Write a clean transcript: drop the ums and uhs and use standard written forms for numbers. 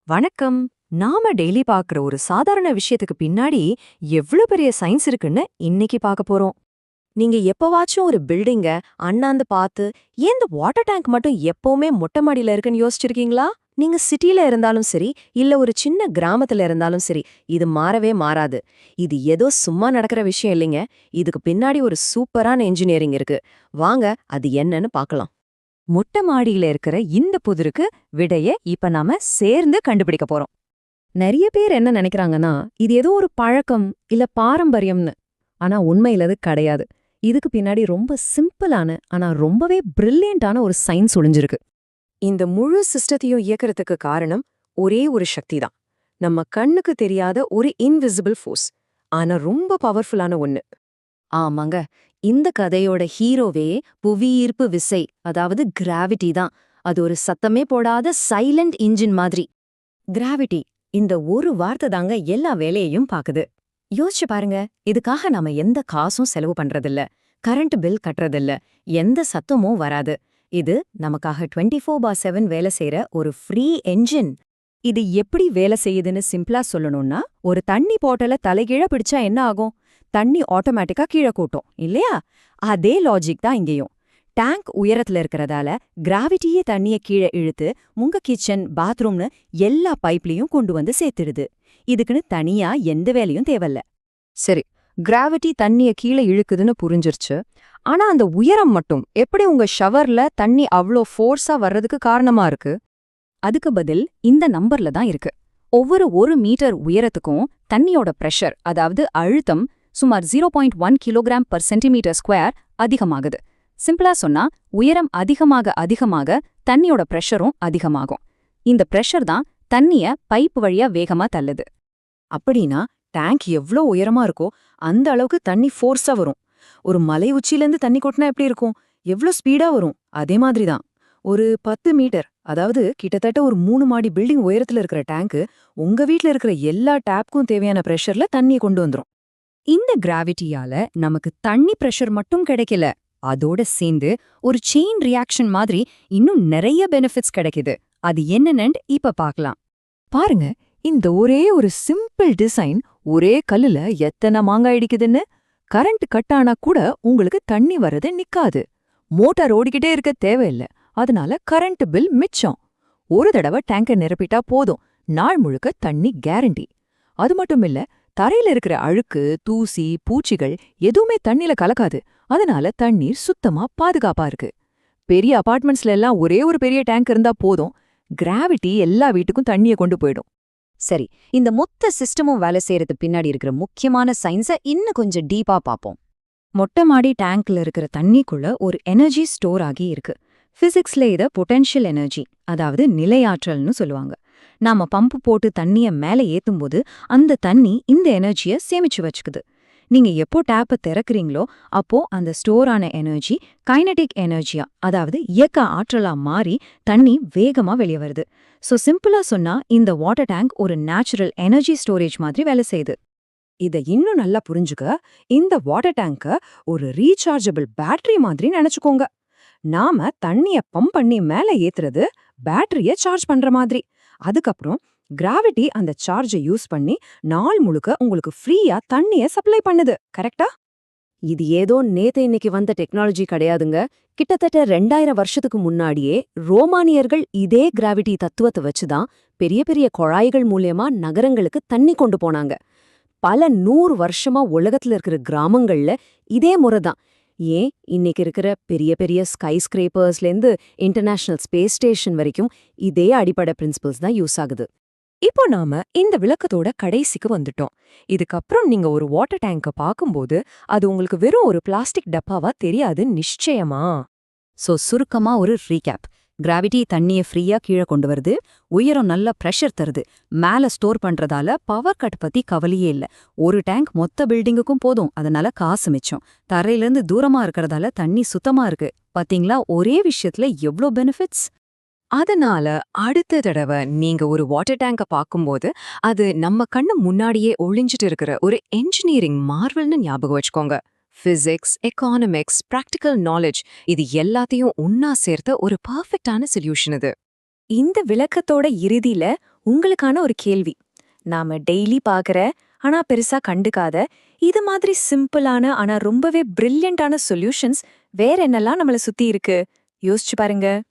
வணக்கம். நாம டெய்லி பார்க்குற ஒரு சாதாரண விஷயத்துக்கு பின்னாடி எவ்ளோ பெரிய சயின்ஸ் இருக்குன்னு இன்னைக்கு பார்க்க போறோம். நீங்க எப்பவாச்சும் ஒரு பில்டிங்க அண்ணாந்து பார்த்து, ஏன் இந்த வாட்டர் டேங்க் மட்டும் எப்பவுமே மொட்டை மாடியில இருக்குன்னு யோசிச்சிருக்கீங்களா? நீங்க சிட்டில இருந்தாலும் சரி, இல்ல ஒரு சின்ன கிராமத்துல இருந்தாலும் சரி, இது மாறவே மாறாது. இது ஏதோ சும்மா நடக்கிற விஷயம் இல்லைங்க. இதுக்கு பின்னாடி ஒரு சூப்பரான இன்ஜினியரிங் இருக்கு. வாங்க அது என்னன்னு பார்க்கலாம். மொட்டை மாடியில இருக்கிற இந்த புதிருக்கு விடைய இப்ப நாம சேர்ந்து கண்டுபிடிக்க போறோம். நிறைய பேர் என்ன நினைக்கிறாங்கன்னா, இது ஏதோ ஒரு பழக்கம் இல்ல பாரம்பரியம்னு. ஆனா உண்மையில அது கிடையாது. இதுக்கு பின்னாடி ரொம்ப சிம்பிளான ஆனா ரொம்பவே பிரில்லியண்டான ஒரு சயின்ஸ் ஒளிஞ்சிருக்கு. இந்த முழு சிஸ்டத்தையும் இயக்கறதுக்கு காரணம் ஒரே ஒரு சக்தி தான். நம்ம கண்ணுக்கு தெரியாத ஒரு இன்விசிபிள் ஃபோர்ஸ். ஆனா ரொம்ப பவர்ஃபுல்லான ஒண்ணு. ஆமாங்க. இந்த கதையோட ஹீரோவே புவியீர்ப்பு விசை, அதாவது கிராவிட்டி தான். அது ஒரு சத்தமே போடாத சைலண்ட் இன்ஜின் மாதிரி. கிராவிட்டி, இந்த ஒரு வார்த்தை தாங்க எல்லா வேலையையும் பாக்குது. யோசிச்சு பாருங்க, இதுக்காக நாம எந்த காசும் செலவு பண்றதில்ல, கரண்ட் பில் கட்டுறதில்ல, எந்த சத்தமும் வராது. இது நமக்காக 24/7 வேலை செய்யற ஒரு ஃப்ரீ என்ஜின். இது எப்படி வேலை செய்யுதுன்னு சிம்பிளா சொல்லணும்னா, ஒரு தண்ணி பாட்டில தலைகீழ பிடிச்சா என்ன ஆகும்? தண்ணி ஆட்டோமேட்டிக்கா கீழே கூட்டும் இல்லையா? அதே லாஜிக் தான் இங்கேயும். டேங்க் உயரத்துல இருக்கிறதால கிராவிட்டியே தண்ணிய கீழே இழுத்து உங்க கிச்சன், பாத்ரூம்னு எல்லா பைப்லயும் கொண்டு வந்து சேர்த்துடுது. இதுக்குன்னு தனியா எந்த வேலையும் தேவையில்ல. சரி, கிராவிட்டி தண்ணிய கீழே இழுக்குதுன்னு புரிஞ்சிருச்சு. ஆனா அந்த உயரம் மட்டும் எப்படி உங்க ஷவர்ல தண்ணி அவ்ளோ ஃபோர்ஸா வர்றதுக்கு காரணமா இருக்கு? அதுக்கு பதில் இந்த நம்பர்ல தான் இருக்கு. ஒவ்வொரு 1 மீட்டர் உயரத்துக்கும் தண்ணியோட பிரஷர், அதாவது அழுத்தம், சுமார் 0.1 கிலோகிராம் பர் சென்டிமீட்டர் ஸ்கொயர் அதிகமாகுது. சிம்பிளா சொன்னா, உயரம் அதிகமாக அதிகமாக தண்ணியோட பிரஷரும் அதிகமாகும். இந்த பிரஷர் தான் தண்ணிய பைப் வழியா வேகமா தள்ளுது. அப்படின்னா டேங்க் எவ்ளோ உயரமா இருக்கோ அந்த அளவுக்கு தண்ணி ஃபோர்ஸா வரும். ஒரு மலை உச்சியிலேருந்து தண்ணி கொட்டினா எப்படி இருக்கும்? எவ்ளோ ஸ்பீடா வரும்? அதே மாதிரி தான். ஒரு 10 மீட்டர், அதாவது கிட்டத்தட்ட ஒரு 3 மாடி பில்டிங் உயரத்துல இருக்கிற டேங்க் உங்க வீட்ல இருக்கிற எல்லா டேப்க்கும் தேவையான பிரஷர்ல தண்ணியை கொண்டு வந்துரும். இந்த கிராவிட்டியால நமக்கு தண்ணி பிரஷர் மட்டும் கிடைக்கல, அதோட சேர்ந்து ஒரு செயின் ரியாக்ஷன் மாதிரி இன்னும் நிறைய பெனிஃபிட்ஸ் கிடைக்குது. அது என்னன்னு இப்ப பார்க்கலாம். பாருங்க, இந்த ஒரே ஒரு சிம்பிள் டிசைன் ஒரே கல்லுல எத்தனை மாங்காய் இடிக்குதுன்னு. கரண்ட் கட் ஆனா கூட உங்களுக்கு தண்ணி வர்றது நிக்காது. மோட்டார் ஓடிக்கிட்டே இருக்க தேவையில்ல. அதனால கரண்ட் பில் மிச்சம். ஒரு தடவை டேங்கர் நிரப்பிட்டா போதும், நாள் முழுக்க தண்ணி கேரண்டி. அது மட்டும் இல்ல, தரையில இருக்கிற அழுக்கு, தூசி, பூச்சிகள் எதுவுமே தண்ணில கலக்காது. அதனால தண்ணீர் சுத்தமா பாதுகாப்பா இருக்கு. பெரிய அபார்ட்மெண்ட்ஸ்ல எல்லாம் ஒரே ஒரு பெரிய டேங்க் இருந்தா போதும், கிராவிட்டி எல்லா வீட்டுக்கும் தண்ணிய கொண்டு போயிடும். சரி, இந்த மொத்த சிஸ்டமும் வேலை செய்யறது பின்னாடி இருக்கிற முக்கியமான சயின்ஸை இன்னும் கொஞ்சம் டீப்பா பார்ப்போம். மொட்டை மாடி டேங்க்ல இருக்கிற தண்ணிக்குள்ள ஒரு எனர்ஜி ஸ்டோர் ஆகி இருக்கு. பிசிக்ஸ்ல இத பொட்டென்ஷியல் எனர்ஜி, அதாவது நிலையாற்றல்னு சொல்லுவாங்க. நாம பம்பு போட்டு தண்ணிய மேல ஏத்தும்போது அந்த தண்ணி இந்த எனர்ஜிய சேமிச்சு வச்சுக்குது. நீங்க எப்போ டேப்பை திறக்கிறீங்களோ அப்போ அந்த ஸ்டோர் ஆன எனர்ஜி கைனடிக் எனர்ஜியா, அதாவது இயக்க ஆற்றலா மாறி தண்ணி வேகமா வெளியே வருது. சோ சிம்பிளா சொன்னா, இந்த வாட்டர் டேங்க் ஒரு நேச்சுரல் எனர்ஜி ஸ்டோரேஜ் மாதிரி வேலை செய்யுது. இத இன்னும் நல்லா புரிஞ்சுக்க, இந்த வாட்டர் டேங்க ஒரு ரீசார்ஜபிள் பேட்டரி மாதிரி நினைச்சுக்கோங்க. நாம தண்ணிய பம்ப் பண்ணி மேல ஏத்துறது பேட்டரிய சார்ஜ் பண்ற மாதிரி. அதுக்கப்புறம் கிராவிட்டி அந்த சார்ஜை யூஸ் பண்ணி நாள் முழுக்க உங்களுக்கு ஃப்ரீயா தண்ணிய சப்ளை பண்ணுது. கரெக்டா? இது ஏதோ நேத்து இன்னைக்கு வந்த டெக்னாலஜி கிடையாதுங்க. கிட்டத்தட்ட 2000 வருஷத்துக்கு முன்னாடியே ரோமானியர்கள் இதே கிராவிட்டி தத்துவத்தை வச்சுதான் பெரிய பெரிய குழாய்கள் மூலியமா நகரங்களுக்கு தண்ணி கொண்டு போனாங்க. பல 100 வருஷமா உலகத்துல இருக்கிற கிராமங்கள்ல இதே முறை தான். ஏன் இன்னைக்கு இருக்கிற பெரிய பெரிய ஸ்கை ஸ்கிரேப்பர்ஸ்லேருந்து இன்டர்நேஷனல் ஸ்பேஸ் ஸ்டேஷன் வரைக்கும் இதே அடிப்படை பிரின்சிபல்ஸ் தான் யூஸ் ஆகுது. இப்போ நாம இந்த விளக்கத்தோட கடைசிக்கு வந்துட்டோம். இதுக்கப்புறம் நீங்க ஒரு வாட்டர் டேங்க பார்க்கும்போது அது உங்களுக்கு வெறும் ஒரு பிளாஸ்டிக் டப்பாவா தெரியாது நிச்சயமா. சோ சுருக்கமா ஒரு ரீகேப். கிராவிட்டி தண்ணிய ஃப்ரீயா கீழே கொண்டு வருது, உயரம் நல்ல பிரஷர் தருது, மேல ஸ்டோர் பண்றதால பவர் கட் பத்தி கவலையே இல்ல. ஒரு டேங்க் மொத்த பில்டிங்குக்கும் போதும், அதனால காசு மிச்சம். தரையிலிருந்து தூரமா இருக்கறதால தண்ணி சுத்தமா இருக்கு. பாத்தீங்களா, ஒரே விஷயத்துல எவ்ளோ பெனிஃபிட்ஸ். அதனால அடுத்த தடவை நீங்க ஒரு வாட்டர் டேங்க பார்க்கும்போது அது நம்ம கண்ணு முன்னாடியே ஒளிஞ்சிட்டு இருக்கிற ஒரு என்ஜினியரிங் மார்வல்னு ஞாபகம் வச்சுக்கோங்க. பிசிக்ஸ், எக்கானமிக்ஸ், பிராக்டிக்கல் நாலேஜ், இது எல்லாத்தையும் ஒன்னா சேர்த்த ஒரு பர்ஃபெக்டான சொல்யூஷன் இது. இந்த விளக்கத்தோட இறுதியில உங்களுக்கான ஒரு கேள்வி. நாம டெய்லி பாக்குற ஆனா பெருசா கண்டுக்காத இது மாதிரி சிம்பிளான ஆனா ரொம்பவே பிரில்லியண்டான சொல்யூஷன்ஸ் வேற என்னெல்லாம் நம்மள சுத்தி இருக்கு? யோசிச்சு பாருங்க.